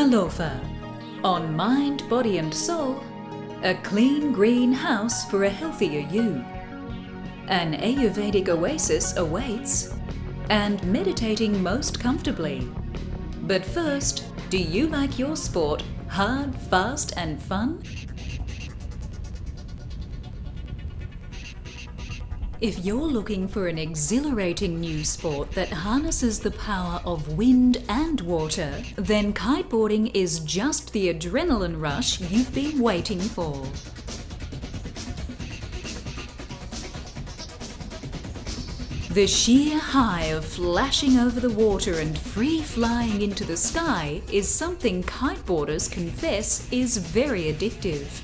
Talofa. On Mind, Body and Soul, a clean green house for a healthier you. An Ayurvedic oasis awaits, and meditating most comfortably. But first, do you like your sport hard, fast and fun? If you're looking for an exhilarating new sport that harnesses the power of wind and water, then kiteboarding is just the adrenaline rush you've been waiting for. The sheer high of flashing over the water and free flying into the sky is something kiteboarders confess is very addictive.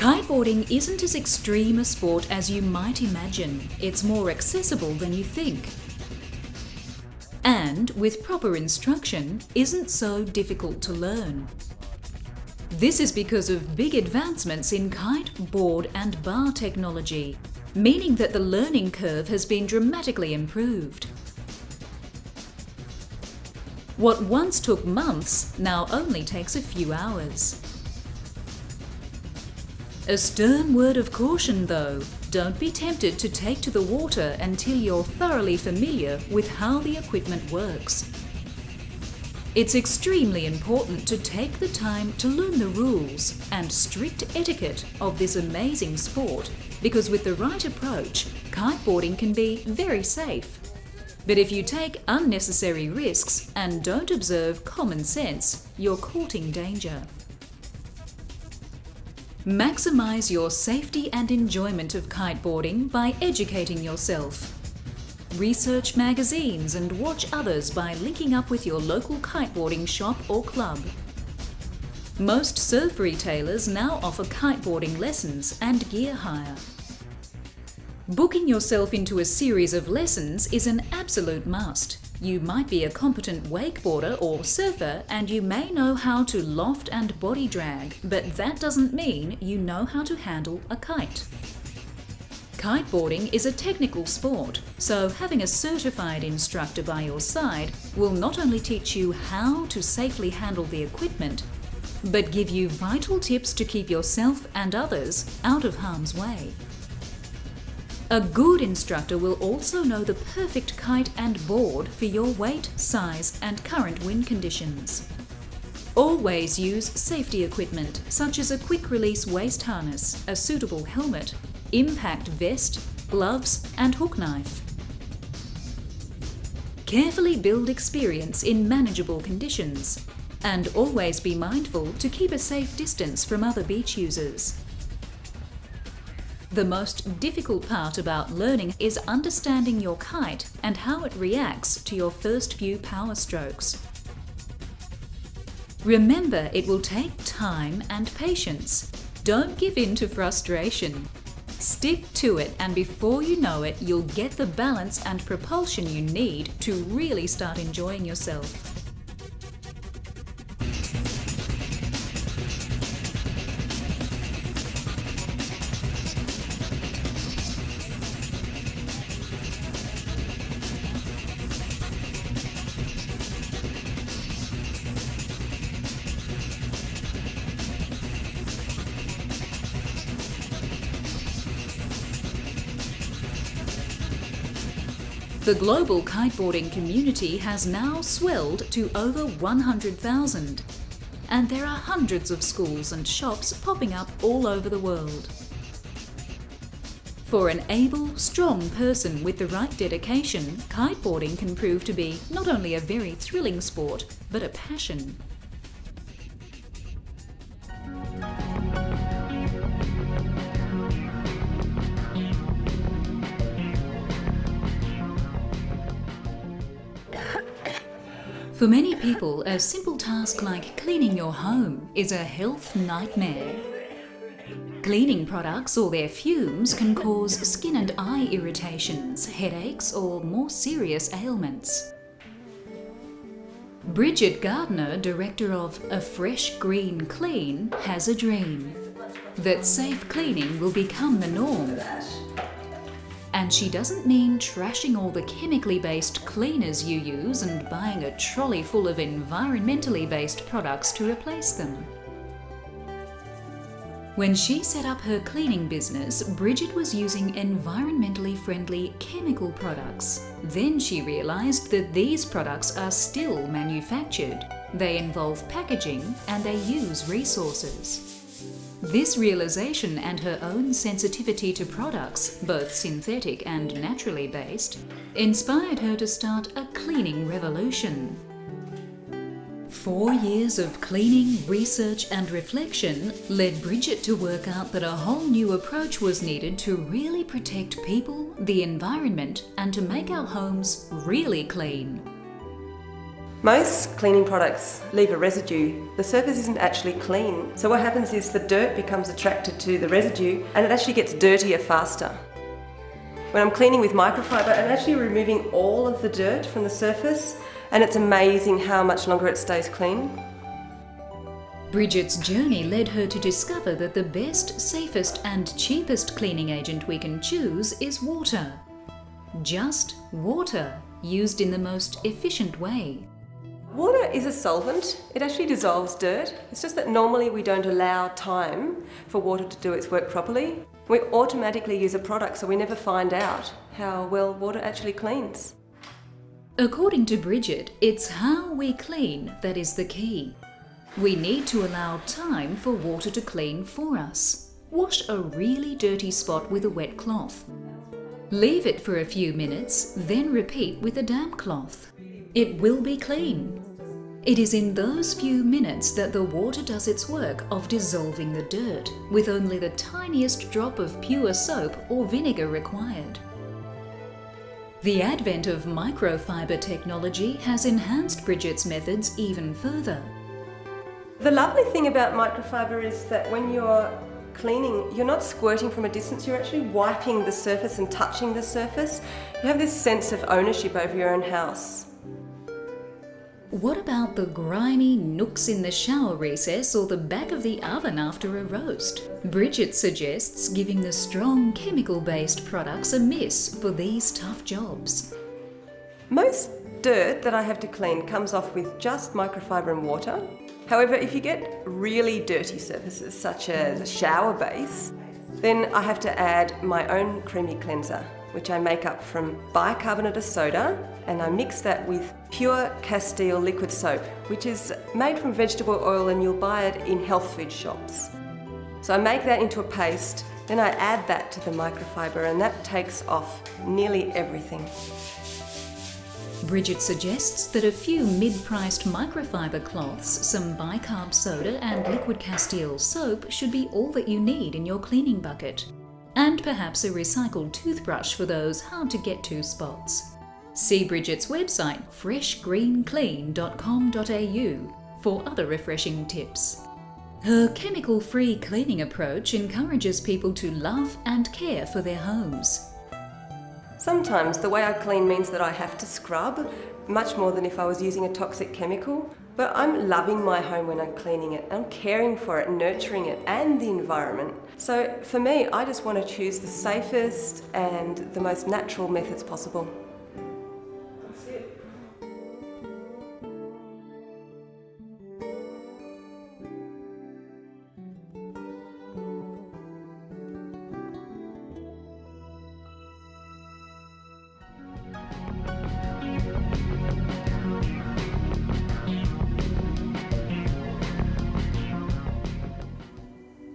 Kiteboarding isn't as extreme a sport as you might imagine. It's more accessible than you think. And, with proper instruction, isn't so difficult to learn. This is because of big advancements in kite, board and bar technology, meaning that the learning curve has been dramatically improved. What once took months now only takes a few hours. A stern word of caution though, don't be tempted to take to the water until you're thoroughly familiar with how the equipment works. It's extremely important to take the time to learn the rules and strict etiquette of this amazing sport, because with the right approach, kiteboarding can be very safe. But if you take unnecessary risks and don't observe common sense, you're courting danger. Maximize your safety and enjoyment of kiteboarding by educating yourself. Research magazines and watch others by linking up with your local kiteboarding shop or club. Most surf retailers now offer kiteboarding lessons and gear hire. Booking yourself into a series of lessons is an absolute must. You might be a competent wakeboarder or surfer and you may know how to loft and body drag, but that doesn't mean you know how to handle a kite. Kiteboarding is a technical sport, so having a certified instructor by your side will not only teach you how to safely handle the equipment, but give you vital tips to keep yourself and others out of harm's way. A good instructor will also know the perfect kite and board for your weight, size and current wind conditions. Always use safety equipment such as a quick-release waist harness, a suitable helmet, impact vest, gloves and hook knife. Carefully build experience in manageable conditions, and always be mindful to keep a safe distance from other beach users. The most difficult part about learning is understanding your kite and how it reacts to your first few power strokes. Remember, it will take time and patience. Don't give in to frustration. Stick to it, and before you know it, you'll get the balance and propulsion you need to really start enjoying yourself. The global kiteboarding community has now swelled to over 100,000, and there are hundreds of schools and shops popping up all over the world. For an able, strong person with the right dedication, kiteboarding can prove to be not only a very thrilling sport, but a passion. For many people, a simple task like cleaning your home is a health nightmare. Cleaning products or their fumes can cause skin and eye irritations, headaches or more serious ailments. Bridget Gardner, director of A Fresh Green Clean, has a dream that safe cleaning will become the norm. And she doesn't mean trashing all the chemically based cleaners you use and buying a trolley full of environmentally based products to replace them. When she set up her cleaning business, Bridget was using environmentally friendly chemical products. Then she realised that these products are still manufactured. They involve packaging and they use resources. This realisation and her own sensitivity to products, both synthetic and naturally based, inspired her to start a cleaning revolution. 4 years of cleaning, research and reflection led Bridget to work out that a whole new approach was needed to really protect people, the environment, and to make our homes really clean. Most cleaning products leave a residue. The surface isn't actually clean. So what happens is the dirt becomes attracted to the residue and it actually gets dirtier faster. When I'm cleaning with microfiber, I'm actually removing all of the dirt from the surface, and it's amazing how much longer it stays clean. Bridget's journey led her to discover that the best, safest and cheapest cleaning agent we can choose is water. Just water, used in the most efficient way. Water is a solvent. It actually dissolves dirt. It's just that normally we don't allow time for water to do its work properly. We automatically use a product, so we never find out how well water actually cleans. According to Bridget, it's how we clean that is the key. We need to allow time for water to clean for us. Wash a really dirty spot with a wet cloth. Leave it for a few minutes, then repeat with a damp cloth. It will be clean. It is in those few minutes that the water does its work of dissolving the dirt, with only the tiniest drop of pure soap or vinegar required. The advent of microfiber technology has enhanced Bridget's methods even further. The lovely thing about microfiber is that when you're cleaning, you're not squirting from a distance, you're actually wiping the surface and touching the surface. You have this sense of ownership over your own house. What about the grimy nooks in the shower recess or the back of the oven after a roast? Bridget suggests giving the strong chemical-based products a miss for these tough jobs. Most dirt that I have to clean comes off with just microfiber and water. However, if you get really dirty surfaces, such as a shower base, then I have to add my own creamy cleanser, which I make up from bicarbonate of soda, and I mix that with pure Castile liquid soap, which is made from vegetable oil, and you'll buy it in health food shops. So I make that into a paste, then I add that to the microfiber, and that takes off nearly everything. Bridget suggests that a few mid-priced microfiber cloths, some bicarb soda and liquid Castile soap should be all that you need in your cleaning bucket. And perhaps a recycled toothbrush for those hard-to-get-to spots. See Bridget's website freshgreenclean.com.au for other refreshing tips. Her chemical-free cleaning approach encourages people to love and care for their homes. Sometimes the way I clean means that I have to scrub, much more than if I was using a toxic chemical. But I'm loving my home when I'm cleaning it. I'm caring for it, nurturing it, and the environment. So for me, I just want to choose the safest and the most natural methods possible. That's it.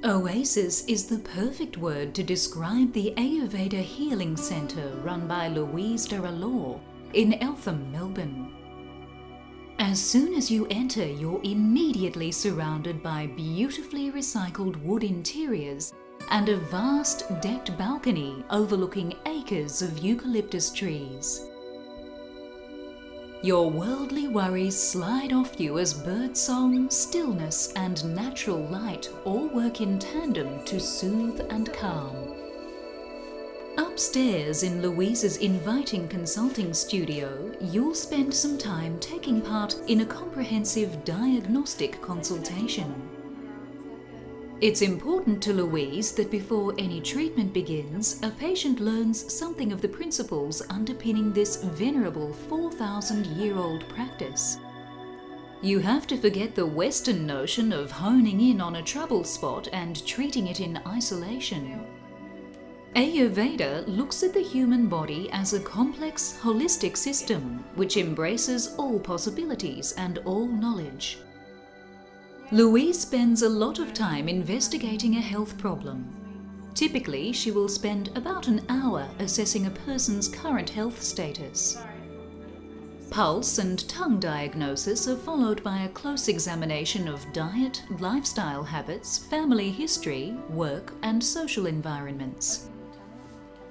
Oasis is the perfect word to describe the Ayurveda Healing Centre run by Louise Darralaw in Eltham, Melbourne. As soon as you enter, you're immediately surrounded by beautifully recycled wood interiors and a vast decked balcony overlooking acres of eucalyptus trees. Your worldly worries slide off you as birdsong, stillness and natural light all work in tandem to soothe and calm. Upstairs in Louise's inviting consulting studio, you'll spend some time taking part in a comprehensive diagnostic consultation. It's important to Louise that before any treatment begins, a patient learns something of the principles underpinning this venerable 4,000-year-old practice. You have to forget the Western notion of honing in on a trouble spot and treating it in isolation. Ayurveda looks at the human body as a complex, holistic system which embraces all possibilities and all knowledge. Louise spends a lot of time investigating a health problem. Typically, she will spend about an hour assessing a person's current health status. Pulse and tongue diagnosis are followed by a close examination of diet, lifestyle habits, family history, work and social environments.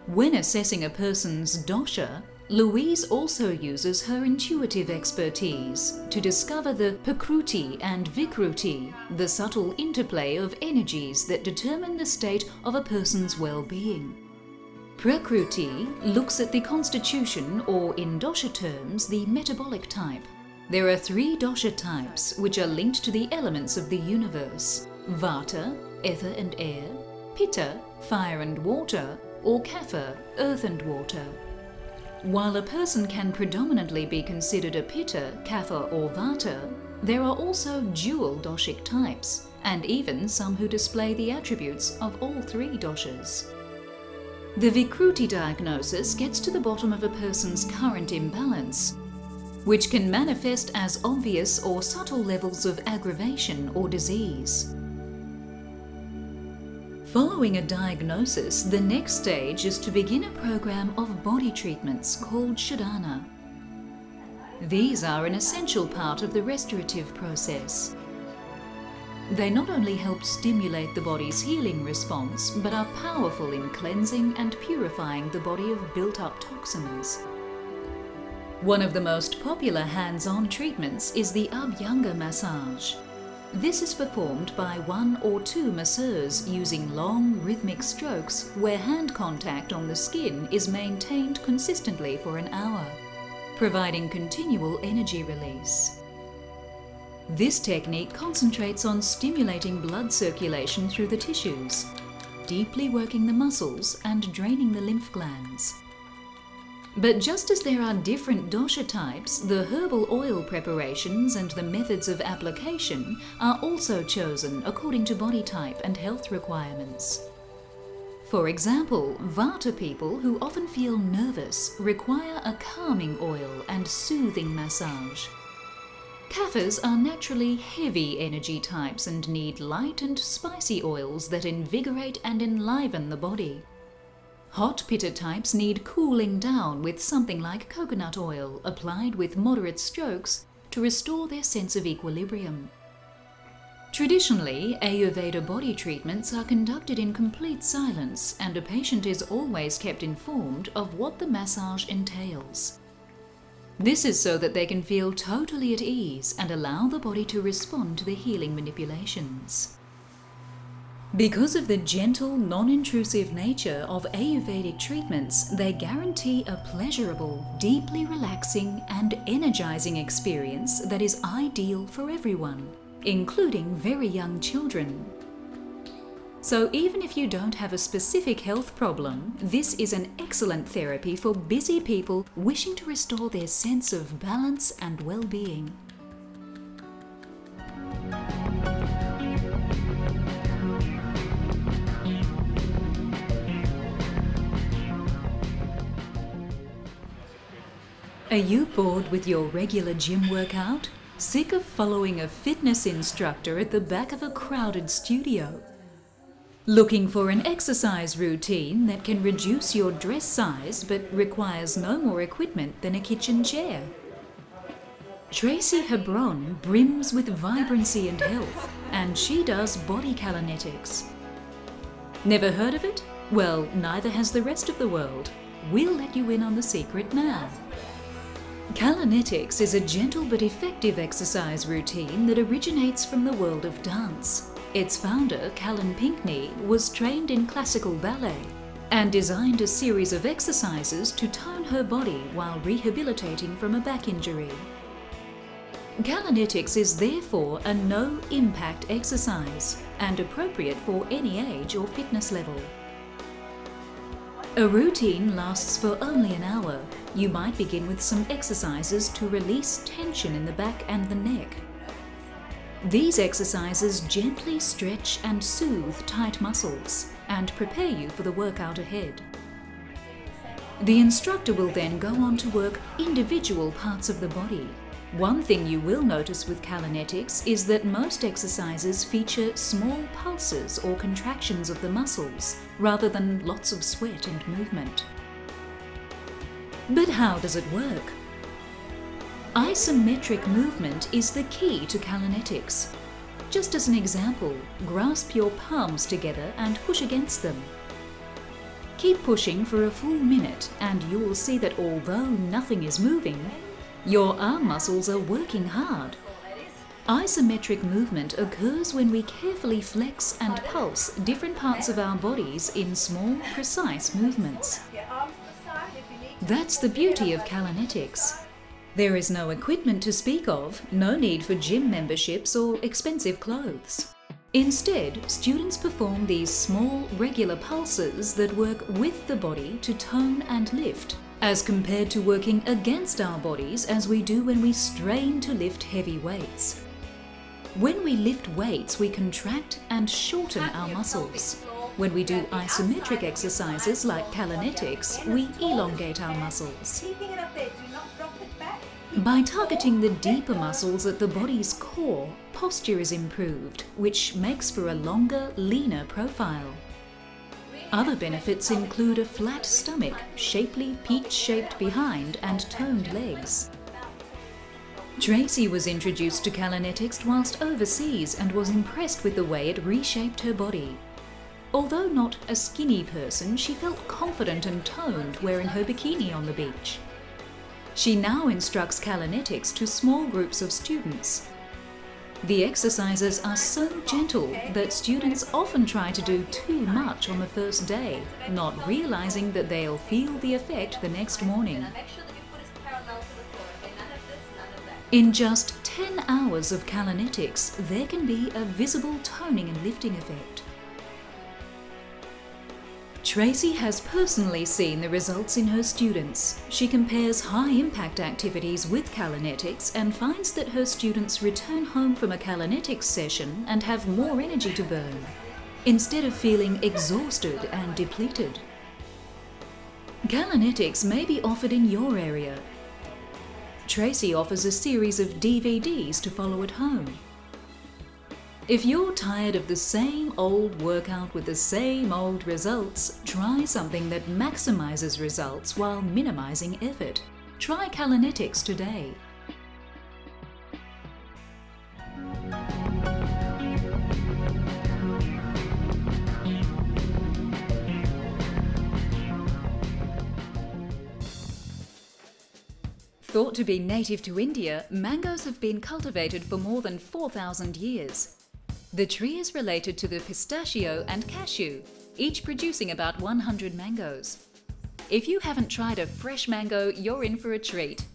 When assessing a person's dosha, Louise also uses her intuitive expertise to discover the Prakruti and Vikruti, the subtle interplay of energies that determine the state of a person's well-being. Prakruti looks at the constitution, or in dosha terms, the metabolic type. There are 3 dosha types which are linked to the elements of the universe: Vata, ether and air; Pitta, fire and water; or Kapha, earth and water. While a person can predominantly be considered a Pitta, Kapha or Vata, there are also dual doshic types, and even some who display the attributes of all 3 doshas. The Vikruti diagnosis gets to the bottom of a person's current imbalance, which can manifest as obvious or subtle levels of aggravation or disease. Following a diagnosis, the next stage is to begin a program of body treatments called Shodhana. These are an essential part of the restorative process. They not only help stimulate the body's healing response, but are powerful in cleansing and purifying the body of built-up toxins. One of the most popular hands-on treatments is the Abhyanga massage. This is performed by 1 or 2 masseurs using long, rhythmic strokes where hand contact on the skin is maintained consistently for an hour, providing continual energy release. This technique concentrates on stimulating blood circulation through the tissues, deeply working the muscles and draining the lymph glands. But just as there are different dosha types, the herbal oil preparations and the methods of application are also chosen according to body type and health requirements. For example, Vata people who often feel nervous require a calming oil and soothing massage. Kaphas are naturally heavy energy types and need light and spicy oils that invigorate and enliven the body. Hot Pitta types need cooling down with something like coconut oil applied with moderate strokes to restore their sense of equilibrium. Traditionally, Ayurveda body treatments are conducted in complete silence, and a patient is always kept informed of what the massage entails. This is so that they can feel totally at ease and allow the body to respond to the healing manipulations. Because of the gentle, non-intrusive nature of Ayurvedic treatments, they guarantee a pleasurable, deeply relaxing and energizing experience that is ideal for everyone, including very young children. So even if you don't have a specific health problem, this is an excellent therapy for busy people wishing to restore their sense of balance and well-being. Are you bored with your regular gym workout? Sick of following a fitness instructor at the back of a crowded studio? Looking for an exercise routine that can reduce your dress size but requires no more equipment than a kitchen chair? Tracy Hebron brims with vibrancy and health, and she does body Kalanetics. Never heard of it? Well, neither has the rest of the world. We'll let you in on the secret now. Kalanetics is a gentle but effective exercise routine that originates from the world of dance. Its founder, Callan Pinkney, was trained in classical ballet and designed a series of exercises to tone her body while rehabilitating from a back injury. Callanetics is therefore a no-impact exercise and appropriate for any age or fitness level. A routine lasts for only an hour. You might begin with some exercises to release tension in the back and the neck. These exercises gently stretch and soothe tight muscles and prepare you for the workout ahead. The instructor will then go on to work individual parts of the body. One thing you will notice with Callanetics is that most exercises feature small pulses or contractions of the muscles rather than lots of sweat and movement. But how does it work? Isometric movement is the key to Callanetics. Just as an example, grasp your palms together and push against them. Keep pushing for a full minute and you will see that although nothing is moving, your arm muscles are working hard. Isometric movement occurs when we carefully flex and pulse different parts of our bodies in small, precise movements. That's the beauty of Callanetics. There is no equipment to speak of, no need for gym memberships or expensive clothes. Instead, students perform these small, regular pulses that work with the body to tone and lift, as compared to working against our bodies as we do when we strain to lift heavy weights. When we lift weights, we contract and shorten our muscles. When we do isometric exercises like Callanetics, we elongate our muscles. By targeting the deeper muscles at the body's core, posture is improved, which makes for a longer, leaner profile. Other benefits include a flat stomach, shapely peach-shaped behind and toned legs. Tracy was introduced to Callanetics whilst overseas and was impressed with the way it reshaped her body. Although not a skinny person, she felt confident and toned wearing her bikini on the beach. She now instructs Callanetics to small groups of students. The exercises are so gentle that students often try to do too much on the first day, not realizing that they'll feel the effect the next morning. In just 10 hours of Callanetics, there can be a visible toning and lifting effect. Tracy has personally seen the results in her students. She compares high-impact activities with Callanetics and finds that her students return home from a Callanetics session and have more energy to burn, instead of feeling exhausted and depleted. Callanetics may be offered in your area. Tracy offers a series of DVDs to follow at home. If you're tired of the same old workout with the same old results, try something that maximizes results while minimizing effort. Try Callanetics today. Thought to be native to India, mangoes have been cultivated for more than 4,000 years. The tree is related to the pistachio and cashew, each producing about 100 mangoes. If you haven't tried a fresh mango, you're in for a treat.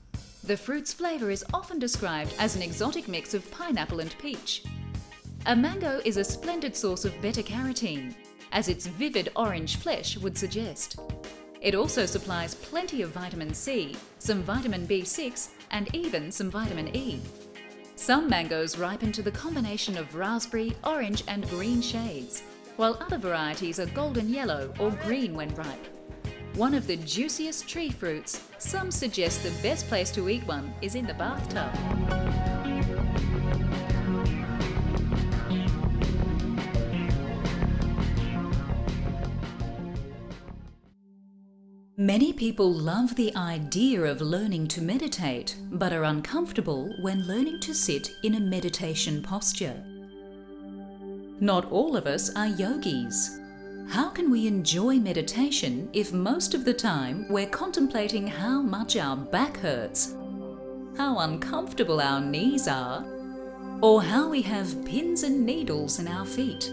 The fruit's flavour is often described as an exotic mix of pineapple and peach. A mango is a splendid source of beta-carotene, as its vivid orange flesh would suggest. It also supplies plenty of vitamin C, some vitamin B6 and even some vitamin E. Some mangoes ripen to the combination of raspberry, orange and green shades, while other varieties are golden yellow or green when ripe. One of the juiciest tree fruits, some suggest the best place to eat one is in the bathtub. Many people love the idea of learning to meditate, but are uncomfortable when learning to sit in a meditation posture. Not all of us are yogis. How can we enjoy meditation if most of the time we're contemplating how much our back hurts, how uncomfortable our knees are, or how we have pins and needles in our feet?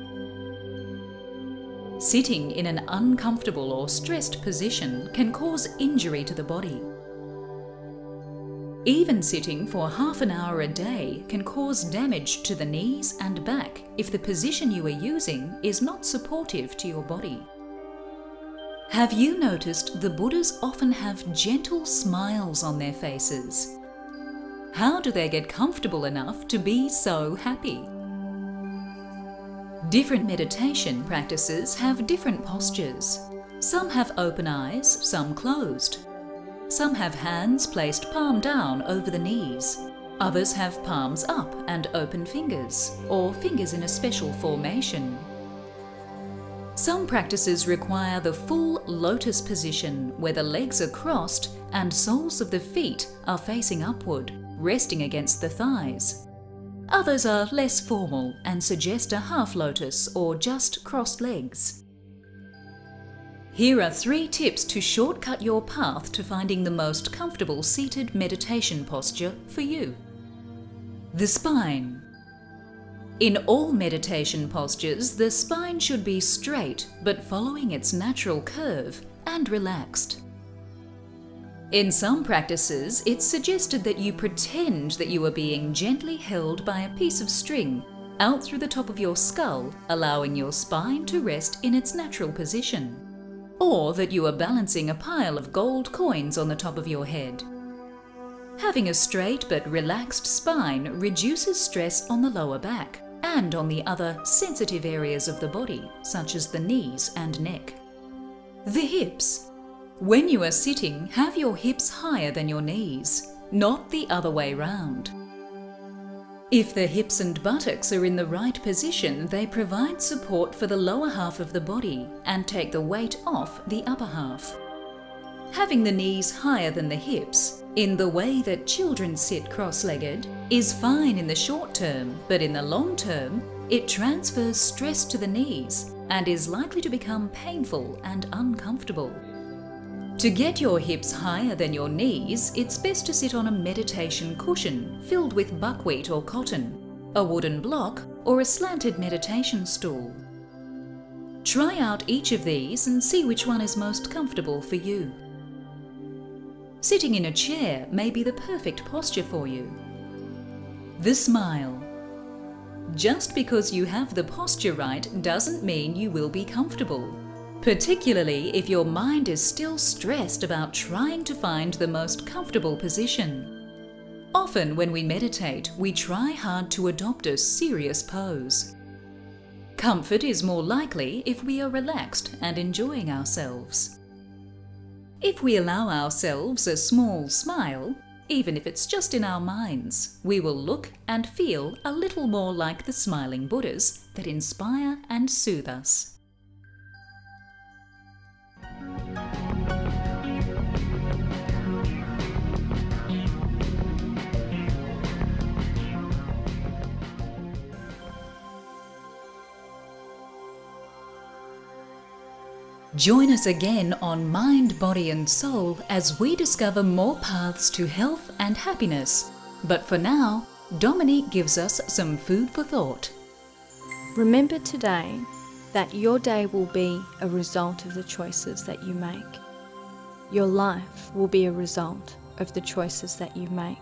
Sitting in an uncomfortable or stressed position can cause injury to the body. Even sitting for half an hour a day can cause damage to the knees and back if the position you are using is not supportive to your body. Have you noticed the Buddhas often have gentle smiles on their faces? How do they get comfortable enough to be so happy? Different meditation practices have different postures. Some have open eyes, some closed. Some have hands placed palm down over the knees. Others have palms up and open fingers, or fingers in a special formation. Some practices require the full lotus position, where the legs are crossed and soles of the feet are facing upward, resting against the thighs. Others are less formal and suggest a half lotus or just crossed legs. Here are 3 tips to shortcut your path to finding the most comfortable seated meditation posture for you. The spine. In all meditation postures, the spine should be straight but following its natural curve and relaxed. In some practices, it's suggested that you pretend that you are being gently held by a piece of string out through the top of your skull, allowing your spine to rest in its natural position. Or that you are balancing a pile of gold coins on the top of your head. Having a straight but relaxed spine reduces stress on the lower back and on the other sensitive areas of the body, such as the knees and neck. The hips. When you are sitting, have your hips higher than your knees, not the other way round. If the hips and buttocks are in the right position, they provide support for the lower half of the body and take the weight off the upper half. Having the knees higher than the hips, in the way that children sit cross-legged, is fine in the short term, but in the long term, it transfers stress to the knees and is likely to become painful and uncomfortable. To get your hips higher than your knees, it's best to sit on a meditation cushion filled with buckwheat or cotton, a wooden block, or a slanted meditation stool. Try out each of these and see which one is most comfortable for you. Sitting in a chair may be the perfect posture for you. The smile. Just because you have the posture right doesn't mean you will be comfortable. Particularly if your mind is still stressed about trying to find the most comfortable position. Often when we meditate, we try hard to adopt a serious pose. Comfort is more likely if we are relaxed and enjoying ourselves. If we allow ourselves a small smile, even if it's just in our minds, we will look and feel a little more like the smiling Buddhas that inspire and soothe us. Join us again on Mind, Body and Soul as we discover more paths to health and happiness. But for now, Dominique gives us some food for thought. Remember today that your day will be a result of the choices that you make. Your life will be a result of the choices that you make.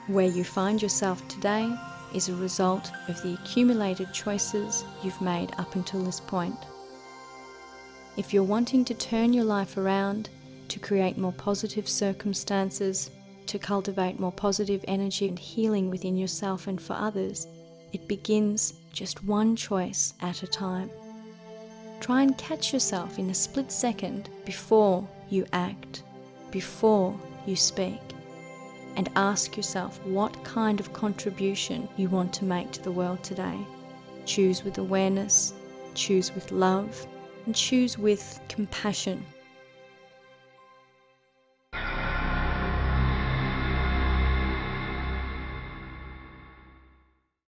Where you find yourself today is a result of the accumulated choices you've made up until this point. If you're wanting to turn your life around, to create more positive circumstances, to cultivate more positive energy and healing within yourself and for others, it begins just one choice at a time. Try and catch yourself in a split second before you act, before you speak, and ask yourself what kind of contribution you want to make to the world today. Choose with awareness, choose with love, and choose with compassion